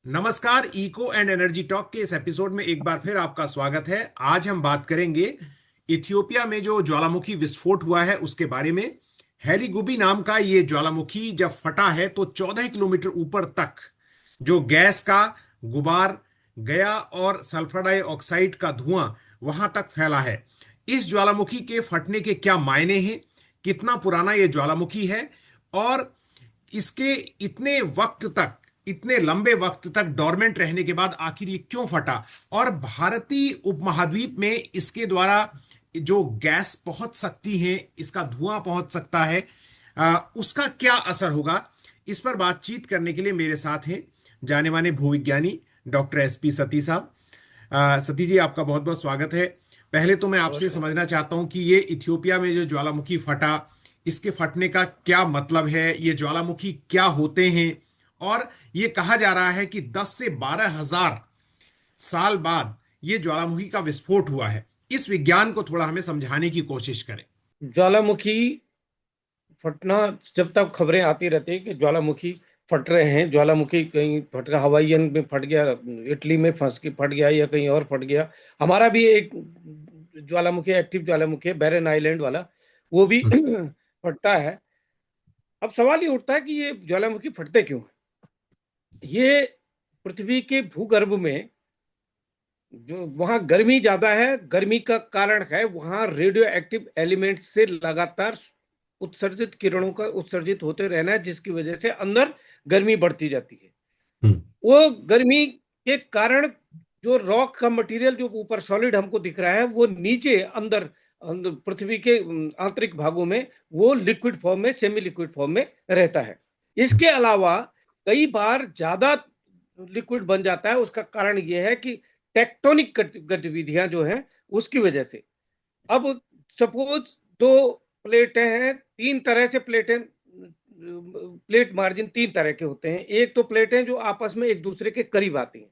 नमस्कार। Eco and energy talk के इस एपिसोड में एक बार फिर आपका स्वागत है। आज हम बात करेंगे इथियोपिया में जो ज्वालामुखी विस्फोट हुआ है उसके बारे में। हेलीगुबी नाम का ये ज्वालामुखी जब फटा है तो 14 किलोमीटर ऊपर तक जो गैस का गुबार गया और सल्फर डाइऑक्साइड का धुआं वहां तक फैला है। इस ज्वालामुखी के फटने के क्या मायने हैं, कितना पुराना ये ज्वालामुखी है और इसके इतने लंबे वक्त तक डोरमेंट रहने के बाद आखिर ये क्यों फटा, और भारतीय उपमहाद्वीप में इसके द्वारा जो गैस पहुंच सकती है, इसका धुआं पहुंच सकता है, उसका क्या असर होगा। इस पर बातचीत करने के लिए मेरे साथ हैं जाने माने भूविज्ञानी डॉक्टर SP सती साहब। सती जी, आपका बहुत बहुत स्वागत है। पहले तो मैं आपसे नमस्कार। समझना चाहता हूं कि ये इथियोपिया में जो ज्वालामुखी फटा, इसके फटने का क्या मतलब है, ये ज्वालामुखी क्या होते हैं, और ये कहा जा रहा है कि 10 से 12 हजार साल बाद ये ज्वालामुखी का विस्फोट हुआ है। इस विज्ञान को थोड़ा हमें समझाने की कोशिश करें। ज्वालामुखी फटना, जब तक खबरें आती रहती है कि ज्वालामुखी फट रहे हैं, ज्वालामुखी कहीं फट गया, हवाईयन में फट गया, इटली में फंस के फट गया या कहीं और फट गया। हमारा भी एक ज्वालामुखी, एक्टिव ज्वालामुखी है, बैरन आइलैंड वाला, वो भी हम्म। फटता है। अब सवाल ये उठता है कि ये ज्वालामुखी फटते क्यों हैं। ये पृथ्वी के भूगर्भ में जो वहां गर्मी ज्यादा है, गर्मी का कारण है वहां रेडियो एक्टिव एलिमेंट से लगातार उत्सर्जित किरणों का उत्सर्जित होते रहना है, जिसकी वजह से अंदर गर्मी बढ़ती जाती है। हम्म। वो गर्मी के कारण जो रॉक का मटेरियल जो ऊपर सॉलिड हमको दिख रहा है, वो नीचे अंदर अंदर पृथ्वी के आंतरिक भागों में वो लिक्विड फॉर्म में, सेमी लिक्विड फॉर्म में रहता है। इसके अलावा कई बार ज्यादा लिक्विड बन जाता है। उसका कारण यह है कि टेक्टोनिक गतिविधियां जो हैं उसकी वजह से। अब सपोज दो प्लेटें हैं, तीन तरह से प्लेटें, प्लेट मार्जिन तीन तरह के होते हैं। एक तो प्लेटें जो आपस में एक दूसरे के करीब आती हैं,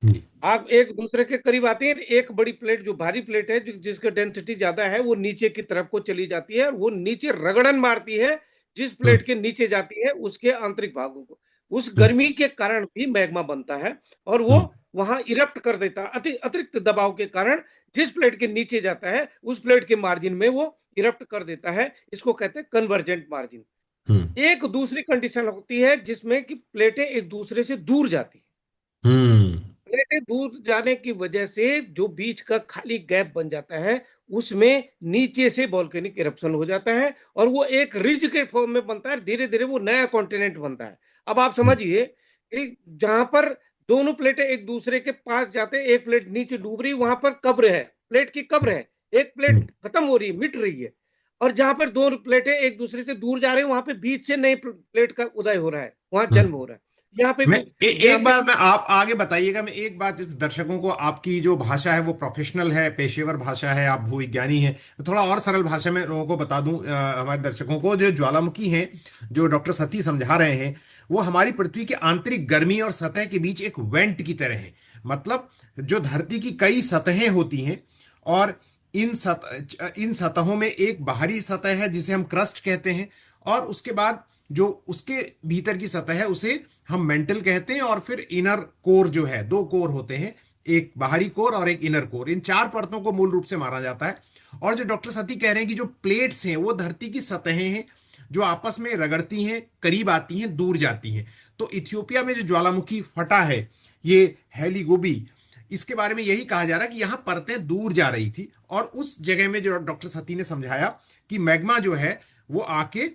जी। आप एक दूसरे के करीब आती है। एक बड़ी प्लेट जो भारी प्लेट है, जिसका डेंसिटी ज्यादा है, वो नीचे की तरफ को चली जाती है और वो नीचे रगड़न मारती है जिस हम्म। प्लेट के नीचे जाती है उसके आंतरिक भागों को। उस हम्म। गर्मी के कारण भी मैग्मा बनता है और वो हम्म। वहां इरप्ट कर देता है। अतिरिक्त दबाव के कारण जिस प्लेट के नीचे जाता है उस प्लेट के मार्जिन में वो इरप्ट कर देता है। इसको कहते हैं कन्वर्जेंट मार्जिन। हम्म। एक दूसरी कंडीशन होती है जिसमें कि प्लेटें एक दूसरे से दूर जाती है। हम्म। प्लेटें दूर जाने की वजह से जो बीच का खाली गैप बन जाता है, उसमें नीचे से वोल्केनिक इरप्शन हो जाता है और वो एक रिज के फॉर्म में बनता है। धीरे धीरे वो नया कॉन्टिनेंट बनता है। अब आप हम्म। समझिए कि जहां पर दोनों प्लेटें एक दूसरे के पास जाते हैं, एक प्लेट नीचे डूब रही, वहां पर कब्र है, प्लेट की कब्र है। एक प्लेट हम्म। खत्म हो रही है, मिट रही है। और जहां पर दो प्लेटें एक दूसरे से दूर जा रही है, वहां पे बीच से नई प्लेट का उदय हो रहा है, वहां जन्म हम्म। हो रहा है। यहाँ पे मैं भी यहाँ एक पे बार, मैं आप आगे बताइएगा। मैं एक बात दर्शकों को, आपकी जो भाषा है वो प्रोफेशनल है, पेशेवर भाषा है, आप भूविज्ञानी हैं, तो थोड़ा और सरल भाषा में लोगों को बता दूं। हमारे दर्शकों को, जो ज्वालामुखी हैं जो डॉक्टर सती समझा रहे हैं, वो हमारी पृथ्वी के आंतरिक गर्मी और सतह के बीच एक वेंट की तरह है। मतलब जो धरती की कई सतहें होती हैं, और इन सतहों में एक बाहरी सतह है जिसे हम क्रस्ट कहते हैं, और उसके बाद जो उसके भीतर की सतह है उसे हम मेंटल कहते हैं, और फिर इनर कोर जो है, दो कोर होते हैं, एक बाहरी कोर और एक इनर कोर। इन चार परतों को मूल रूप से माना जाता है। और जो डॉक्टर सती कह रहे हैं कि जो प्लेट्स हैं वो धरती की सतहें हैं जो आपस में रगड़ती हैं, करीब आती हैं, दूर जाती हैं। तो इथियोपिया में जो ज्वालामुखी फटा है, ये हेलीगोबी, इसके बारे में यही कहा जा रहा है कि यहां परतें दूर जा रही थी, और उस जगह में जो डॉक्टर सती ने समझाया कि मैग्मा जो है वो आके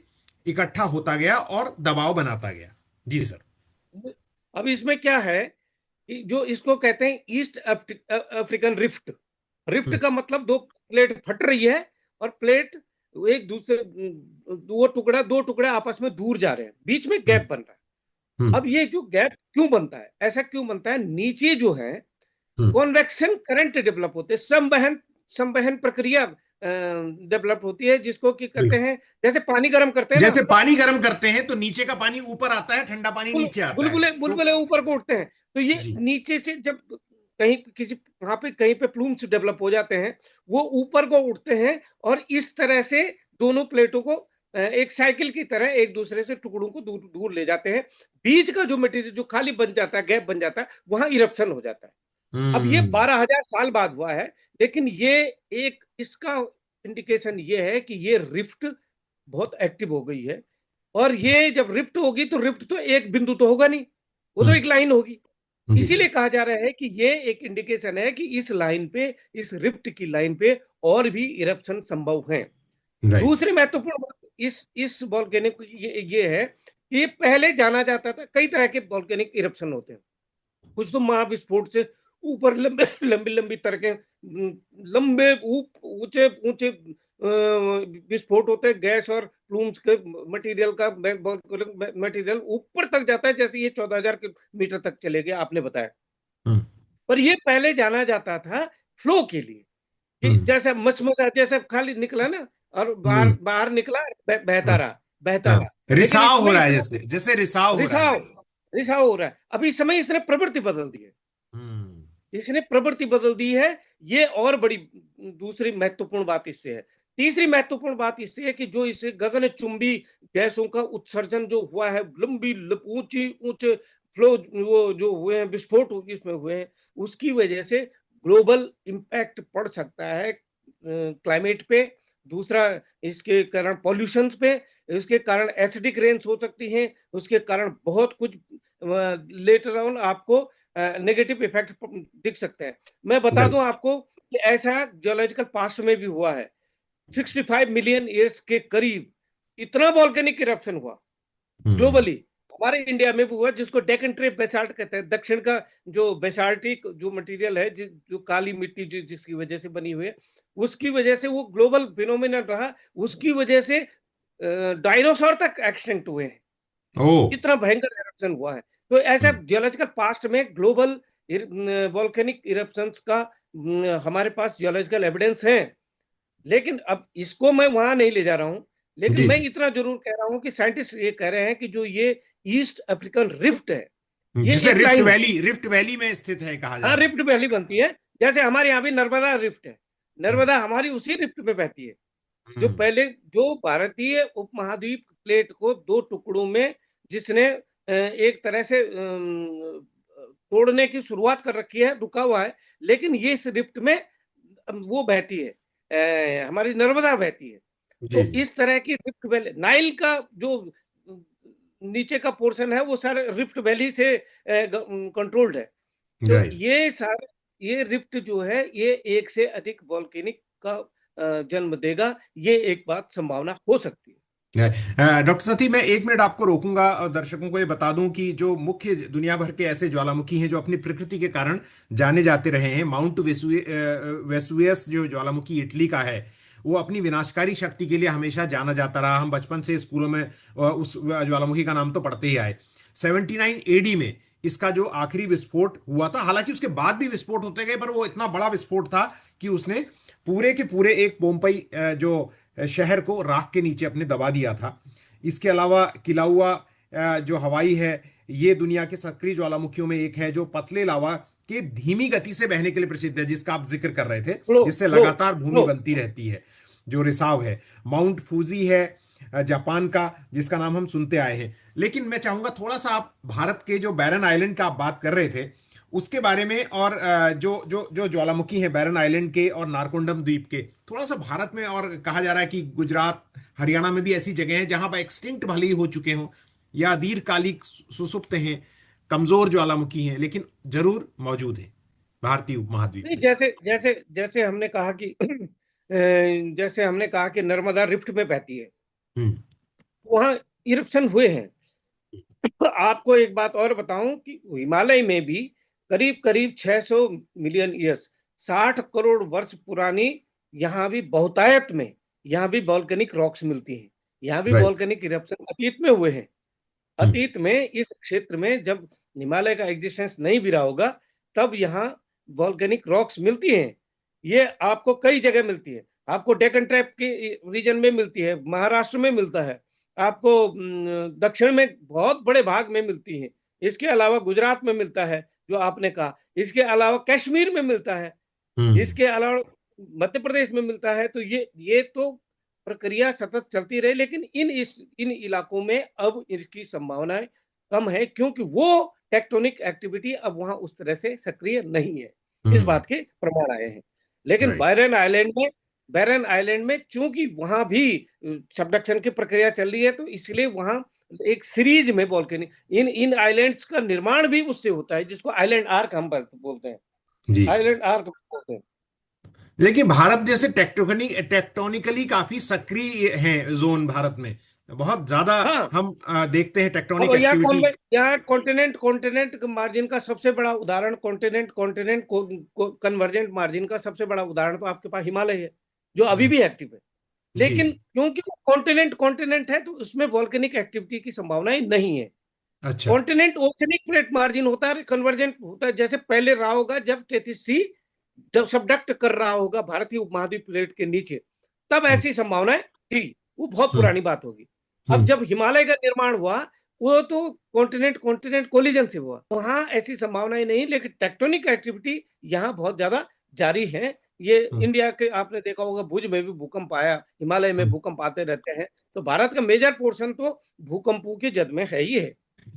इकट्ठा होता गया और दबाव बनाता गया। जी सर। अब इसमें क्या है कि जो इसको कहते हैं ईस्ट अफ्रीकन रिफ्ट। रिफ्ट हम्म। का मतलब दो प्लेट फट रही है और प्लेट एक दूसरे, वो टुकड़ा, दो टुकड़े आपस में दूर जा रहे हैं, बीच में हम्म। गैप बन रहा है। हम्म। अब ये जो गैप क्यों बनता है, ऐसा क्यों बनता है, नीचे जो है हम्म। कॉन्वेक्शन करंट डेवलप होते हैं, संवहन संवहन प्रक्रिया डेवलप होती है, जिसको कि कहते बिल्कुल। हैं जैसे पानी गर्म करते हैं ना। जैसे पानी गर्म करते हैं तो नीचे का पानी ऊपर आता है, ठंडा पानी नीचे आता है, बुलबुले तो बुलबुले ऊपर को उठते हैं। तो ये जी। नीचे से जब कहीं किसी वहां पे कहीं पे प्लूम्स डेवलप हो जाते हैं, वो ऊपर को उठते हैं और इस तरह से दोनों प्लेटों को एक साइकिल की तरह एक दूसरे से टुकड़ों को दूर दूर ले जाते हैं। बीच का जो मटेरियल जो खाली बन जाता है, गैप बन जाता है, वहां इरप्शन हो जाता है। अब ये हम्म। 12,000 साल बाद हुआ है, लेकिन ये एक इसका इंडिकेशन ये है कि ये रिफ्ट बहुत एक्टिव हो गई है। और ये जब रिफ्ट होगी तो रिफ्ट तो एक बिंदु तो होगा नहीं, वो तो हम्म। एक लाइन होगी। जी। इसीलिए कहा जा रहा है कि ये एक इंडिकेशन है कि इस लाइन पे, इस रिफ्ट की लाइन पे और भी इरप्शन संभव है। राइट। दूसरी महत्वपूर्ण बात इस वॉल्केनिक ये है कि ये पहले जाना जाता था, कई तरह के वॉल्केनिक इरप्शन होते हैं। कुछ तो महाविस्फोट से ऊपर लंबे लंबी लंबी तरह के लंबे ऊंचे ऊंचे विस्फोट होते हैं, गैस और प्लूम्स के मटेरियल का मटेरियल ऊपर तक जाता है, जैसे ये 14,000 मीटर तक चले गए आपने बताया। हम्म। पर ये पहले जाना जाता था फ्लो के लिए, कि हम्म। जैसे मचमचा जैसे खाली निकला ना, और बाहर हम्म। बाहर निकला, बहता हाँ। रहा, बहता हाँ। रहा। लेकिन इस रिसाव हो समय रहा है, इसने जैसे जैसे रिसाव हो रहा है। रिसाव रिसाव हो रहा है। अभी इस समय इसने प्रवृत्ति बदल दी है, हम्म। इसने प्रवृत्ति बदल दी है। ये और बड़ी दूसरी महत्वपूर्ण बात इससे है। तीसरी महत्वपूर्ण बात इससे है कि जो इसे गगनचुंबी गैसों का उत्सर्जन जो हुआ है, लंबी ऊंची ऊंचे फ्लो वो जो हुए हैं, विस्फोट इसमें हुए हैं, उसकी वजह से ग्लोबल इंपैक्ट पड़ सकता है क्लाइमेट पे। दूसरा, इसके कारण पॉल्यूशन पे, इसके कारण एसिडिक रेन्स हो सकती हैं, उसके कारण बहुत कुछ लेटर ऑन आपको नेगेटिव इफेक्ट दिख सकते हैं। मैं बता राइट। दूं आपको कि ऐसा जियोलॉजिकल पास्ट में भी हुआ है। 65 मिलियन ईयर्स के करीब इतना वॉल्केनिक इरप्शन हुआ हम्म। ग्लोबली। हमारे इंडिया में भी हुआ, जिसको डेकन ट्रेप बेसाल्ट कहते हैं। दक्षिण का जो बेसाल्टिक जो मटेरियल है, जो काली मिट्टी जिसकी वजह से बनी हुई है, उसकी वजह से वो ग्लोबल फिनोमिनन रहा। उसकी वजह से डायनासोर तक एक्सटिंक्ट हुए हैं, ओ। इतना भयंकर इरप्शन हुआ है। तो ऐसा हम्म। जियोलॉजिकल पास्ट में ग्लोबल वॉल्केनिक इरप्शंस का हमारे पास जियोलॉजिकल एविडेंस है। लेकिन अब इसको मैं वहां नहीं ले जा रहा हूं। लेकिन जी मैं जी। इतना जरूर कह रहा हूं कि साइंटिस्ट ये कह रहे हैं कि जो ये ईस्ट अफ्रीकन रिफ्ट है, ये जिसे एक रिफ्ट लाइन है। वैली, रिफ्ट वैली में स्थित है कहा जा हाँ, रहा है। रिफ्ट वैली बनती है। जैसे हमारे यहाँ भी नर्मदा रिफ्ट है, हम्म। नर्मदा हमारी उसी रिफ्ट में बहती है। जो हम्म। पहले जो भारतीय उपमहाद्वीप प्लेट को दो टुकड़ों में, जिसने एक तरह से तोड़ने की शुरुआत कर रखी है, रुका हुआ है। लेकिन ये इस रिफ्ट में वो बहती है, हमारी नर्मदा बहती है। जी तो जी। इस तरह की रिफ्ट वैली, नाइल का जो नीचे का पोर्शन है, वो सारे रिफ्ट वैली से कंट्रोल्ड है। तो राइट। ये सारे, ये रिफ्ट जो है, ये एक से अधिक वॉल्केनिक का जन्म देगा। ये एक बात संभावना हो सकती है। डॉक्टर सती, मैं एक मिनट आपको रोकूंगा और दर्शकों को ये बता दूं कि जो मुख्य दुनिया भर के ऐसे ज्वालामुखी हैं जो अपनी प्रकृति के कारण जाने जाते रहे हैं, माउंट वेसुवियस जो ज्वालामुखी इटली का है, वो अपनी विनाशकारी शक्ति के लिए हमेशा जाना जाता रहा। हम बचपन से स्कूलों में उस ज्वालामुखी का नाम तो पढ़ते ही आए। 79 एडी में इसका जो आखिरी विस्फोट हुआ था, हालांकि उसके बाद भी विस्फोट होते गए, पर वो इतना बड़ा विस्फोट था कि उसने पूरे के पूरे एक पोम्पई जो शहर को राख के नीचे अपने दबा दिया था। इसके अलावा किलाउआ जो हवाई है, ये दुनिया के सक्रिय ज्वालामुखियों में एक है जो पतले लावा के धीमी गति से बहने के लिए प्रसिद्ध है, जिसका आप जिक्र कर रहे थे, फ्लो जिससे फ्लो लगातार भूमि फ्लो। बनती रहती है, जो रिसाव है। माउंट फूजी है जापान का, जिसका नाम हम सुनते आए हैं। लेकिन मैं चाहूंगा थोड़ा सा आप भारत के जो बैरन आइलैंड का आप बात कर रहे थे उसके बारे में, और जो जो जो ज्वालामुखी हैं बैरन आइलैंड के और नारकोंडम द्वीप के, थोड़ा सा भारत में, और कहा जा रहा है कि गुजरात हरियाणा में भी ऐसी जगह हैं जहां पर एक्सटिंक्ट भले ही हो चुके हों या दीर्घकालिक सुसुप्त हैं, कमजोर ज्वालामुखी हैं, लेकिन जरूर मौजूद हैं भारतीय उपमहाद्वीप नहीं, में। जैसे जैसे जैसे हमने कहा कि जैसे हमने कहा कि नर्मदा रिफ्ट में बहती है, हम्म। वहां इरप्शन हुए हैं। तो आपको एक बात और बताऊं कि हिमालय में भी करीब करीब 600 मिलियन ईयर्स, 60 करोड़ वर्ष पुरानी, यहाँ भी बहुतायत में, यहाँ भी वॉल्केनिक रॉक्स मिलती हैं। यहाँ भी राइट। वॉल्केनिक इरप्शन अतीत में हुए हैं। हम्म। अतीत में इस क्षेत्र में जब हिमालय का एग्जिस्टेंस नहीं भी रहा होगा, तब यहाँ वॉल्केनिक रॉक्स मिलती हैं। ये आपको कई जगह मिलती है। आपको डेकन ट्रैप के रीजन में मिलती है, महाराष्ट्र में मिलता है, आपको दक्षिण में बहुत बड़े भाग में मिलती है। इसके अलावा गुजरात में मिलता है, जो आपने कहा। इसके अलावा कश्मीर में मिलता है। हम्म। इसके अलावा मध्य प्रदेश में मिलता है। तो ये तो प्रक्रिया सतत चलती रहे, लेकिन इन इलाकों में अब इसकी संभावनाएं कम है, क्योंकि वो टेक्टोनिक एक्टिविटी अब वहां उस तरह से सक्रिय नहीं है। इस हम्म। बात के प्रमाण आए हैं। लेकिन राइट। बैरन आइलैंड में चूंकि वहां भी सबडक्शन की प्रक्रिया चल रही है, तो इसलिए वहां एक सीरीज में वॉल्केनिक इन इन आइलैंड्स का निर्माण भी उससे होता है, जिसको आइलैंड आर्क हम बोलते हैं। जी। आइलैंड आर्क बोलते हैं। लेकिन भारत जैसे टेक्टोनिकली काफी सक्रिय हैं जोन भारत में, बहुत ज्यादा हाँ, हम देखते हैं टेक्टोनिक अब एक्टिविटी। यहाँ कॉन्टिनेंट कॉन्टिनेंट मार्जिन का सबसे बड़ा उदाहरण, कॉन्टिनेंट कॉन्टिनेंट कन्वर्जेंट मार्जिन का सबसे बड़ा उदाहरण तो आपके पास हिमालय है, जो अभी भी एक्टिव है। जी। लेकिन क्योंकि वो कॉन्टिनेंट कॉन्टिनेंट है, तो उसमें वॉल्केनिक एक्टिविटी की संभावनाएं नहीं है। अच्छा। कॉन्टिनेंट ओशनिक प्लेट मार्जिन होता है, कन्वर्जेंट होता है। जैसे पहले रहा होगा जब टेथिस सी जब सबडक्ट कर रहा होगा भारतीय उपमहाद्वीप प्लेट के नीचे, तब हम्म। ऐसी संभावनाएं थी। वो बहुत हम्म। पुरानी बात होगी। अब हम्म। जब हिमालय का निर्माण हुआ, वो तो कॉन्टिनेंट कॉन्टिनेंट कोलिजन से हुआ, वहां ऐसी संभावनाएं नहीं। लेकिन टेक्टोनिक एक्टिविटी यहाँ बहुत ज्यादा जारी है। ये हम्म। इंडिया के आपने देखा होगा, भुज में भी भूकंप आया, हिमालय में हम्म। भूकंप आते रहते हैं। तो भारत का मेजर पोर्शन तो भूकंपों की जद में है ही है।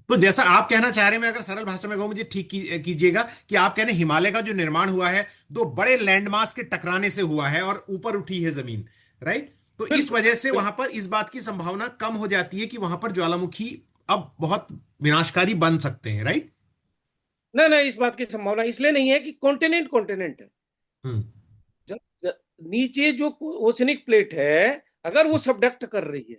तो जैसा आप कहना चाह रहे हैं, मैं अगर सरल भाषा में कहूं, मुझे ठीक कीजिएगा, कि आप कह रहे हैं हिमालय का जो निर्माण हुआ है दो बड़े लैंडमास के टकराने से हुआ है और ऊपर उठी है जमीन, राइट? तो इस बिल्कुल वजह से वहां बिल्कुल। पर इस बात की संभावना कम हो जाती है कि वहां पर ज्वालामुखी अब बहुत विनाशकारी बन सकते हैं, राइट? ना ना, इस बात की संभावना इसलिए नहीं है कि कॉन्टिनेंट कॉन्टिनेंट है। हम्म। जब नीचे जो ओशनिक प्लेट है, अगर वो सबडक्ट कर रही है,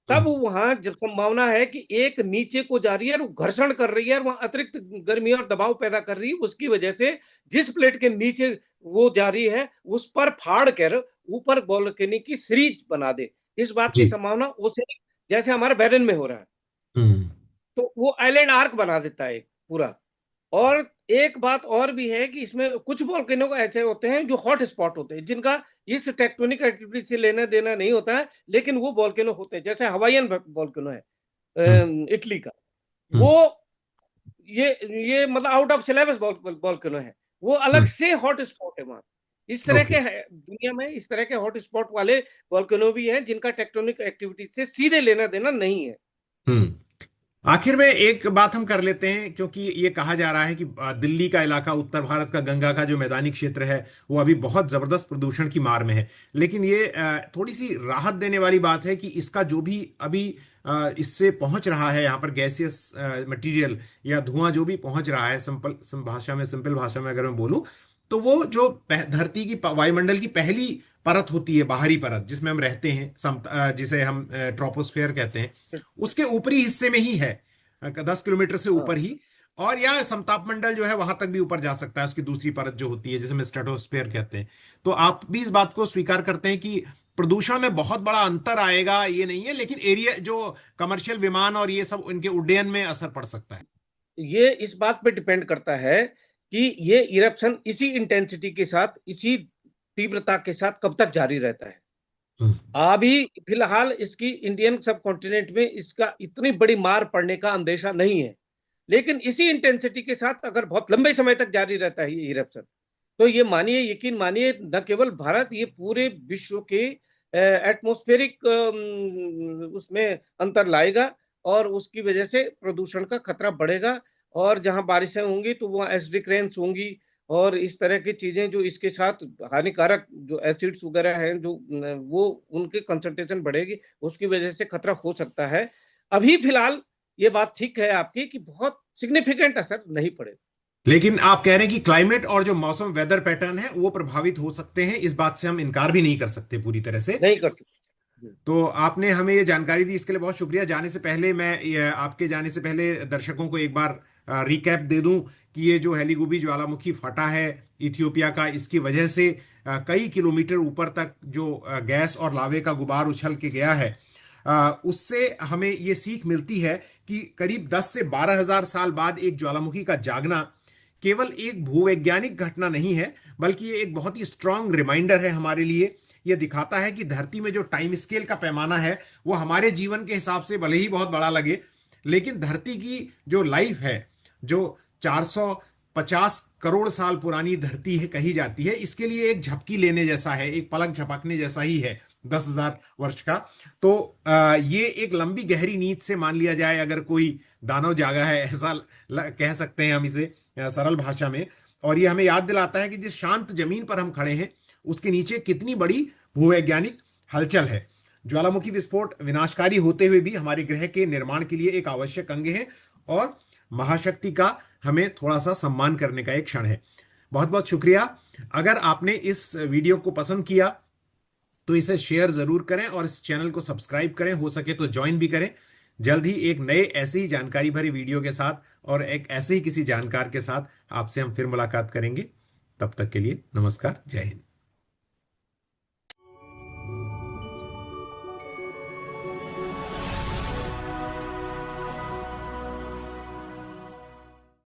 तब हम्म। वहां जब संभावना है कि एक नीचे को जा रही है और वो घर्षण कर रही है और वहां अतिरिक्त गर्मी और दबाव पैदा कर रही है, उसकी वजह से जिस प्लेट के नीचे वो जा रही है, उस पर फाड़ कर ऊपर वोल्केनिक की सीरीज बना दे। इस बात की जी। संभावना ओशनिक, जैसे हमारे बैरन में हो रहा है, हम्म। तो वो आइलैंड आर्क बना देता है पूरा। और एक बात और भी है कि इसमें कुछ वोल्केनो को ऐसे होते हैं जो हॉट स्पॉट होते हैं, जिनका इस टेक्टोनिक एक्टिविटी से लेना देना नहीं होता है, लेकिन वो वोल्केनो होते हैं। जैसे हवाईयन वोल्केनो है हम्म। इटली का, हम्म। वो ये ये मतलब आउट ऑफ सिलेबस वोल्केनो है। वो अलग हम्म। से हॉट स्पॉट है वहां। इस तरह के ओके। है दुनिया में, इस तरह के हॉट स्पॉट वाले वोल्केनो भी हैं जिनका टेक्टोनिक एक्टिविटी से सीधे लेना देना नहीं है। हम्म। आखिर में एक बात हम कर लेते हैं, क्योंकि ये कहा जा रहा है कि दिल्ली का इलाका, उत्तर भारत का गंगा का जो मैदानी क्षेत्र है, वो अभी बहुत जबरदस्त प्रदूषण की मार में है। लेकिन ये थोड़ी सी राहत देने वाली बात है कि इसका जो भी अभी इससे पहुंच रहा है यहाँ पर गैसियस मटेरियल या धुआं जो भी पहुंच रहा है, सिंपल भाषा में अगर मैं बोलूं, तो वो जो धरती की वायुमंडल की पहली परत होती है, बाहरी परत जिसमें हम रहते हैं, जिसे हम ट्रोपोस्फेयर कहते हैं, उसके ऊपरी हिस्से में ही है, 10 किलोमीटर से हाँ, ऊपर ही। और या समताप मंडल जो है वहां तक भी ऊपर जा सकता है, उसकी दूसरी परत जो होती है जिसे हम स्ट्रेटोस्फेयर कहते हैं। तो आप भी इस बात को स्वीकार करते हैं कि प्रदूषण में बहुत बड़ा अंतर आएगा, ये नहीं है, लेकिन एरिया जो कमर्शियल विमान और ये सब उनके उड्डयन में असर पड़ सकता है। ये इस बात पे डिपेंड करता है कि ये इरप्शन इसी इंटेंसिटी के साथ, इसी तीव्रता के साथ कब तक जारी रहता है। हम्म। अभी फिलहाल इसकी इंडियन सब कॉन्टिनेंट में इसका इतनी बड़ी मार पड़ने का अंदेशा नहीं है। लेकिन इसी इंटेंसिटी के साथ अगर बहुत लंबे समय तक जारी रहता है ये इरप्शन, तो ये मानिए, यकीन मानिए, न केवल भारत, ये पूरे विश्व के एटमॉस्फेरिक उसमें अंतर लाएगा। और उसकी वजह से प्रदूषण का खतरा बढ़ेगा। और जहां बारिशें होंगी तो वहाँ एसिडिक रेन्स होंगी, और इस तरह की चीजें जो इसके साथ हानिकारक जो एसिड्स वगैरह हैं, जो वो उनकी कंसंट्रेशन बढ़ेगी, उसकी वजह से खतरा हो सकता है। अभी फिलहाल ये बात ठीक है आपकी कि बहुत सिग्निफिकेंट असर नहीं पड़ेगा। लेकिन आप कह रहे हैं कि क्लाइमेट और जो मौसम वेदर पैटर्न है वो प्रभावित हो सकते हैं, इस बात से हम इनकार भी नहीं कर सकते पूरी तरह से। नहीं कर सकते। तो आपने हमें ये जानकारी दी, इसके लिए बहुत शुक्रिया। जाने से पहले मैं आपके जाने से पहले दर्शकों को एक बार रिकैप दे दूं कि ये जो हेलीगुबी ज्वालामुखी फटा है इथियोपिया का, इसकी वजह से कई किलोमीटर ऊपर तक जो गैस और लावे का गुबार उछल के गया है, उससे हमें ये सीख मिलती है कि करीब 10 से 12 हजार साल बाद एक ज्वालामुखी का जागना केवल एक भूवैज्ञानिक घटना नहीं है, बल्कि ये एक बहुत ही स्ट्रांग रिमाइंडर है हमारे लिए। यह दिखाता है कि धरती में जो टाइम स्केल का पैमाना है वो हमारे जीवन के हिसाब से भले ही बहुत बड़ा लगे, लेकिन धरती की जो लाइफ है, जो 450 करोड़ साल पुरानी धरती है कही जाती है, इसके लिए एक झपकी लेने जैसा है, एक पलक झपकने जैसा ही है। 10,000 वर्ष का। तो ये एक लंबी गहरी नींद से मान लिया जाए, अगर कोई दानव जागा है, ऐसा कह सकते हैं हम इसे सरल भाषा में। और ये हमें याद दिलाता है कि जिस शांत जमीन पर हम खड़े हैं उसके नीचे कितनी बड़ी भूवैज्ञानिक हलचल है। ज्वालामुखी विस्फोट विनाशकारी होते हुए भी हमारे ग्रह के निर्माण के लिए एक आवश्यक अंग है, और महाशक्ति का हमें थोड़ा सा सम्मान करने का एक क्षण है। बहुत बहुत शुक्रिया। अगर आपने इस वीडियो को पसंद किया तो इसे शेयर जरूर करें और इस चैनल को सब्सक्राइब करें, हो सके तो ज्वाइन भी करें। जल्द ही एक नए ऐसे ही जानकारी भरी वीडियो के साथ और एक ऐसे ही किसी जानकार के साथ आपसे हम फिर मुलाकात करेंगे। तब तक के लिए नमस्कार, जय हिंद।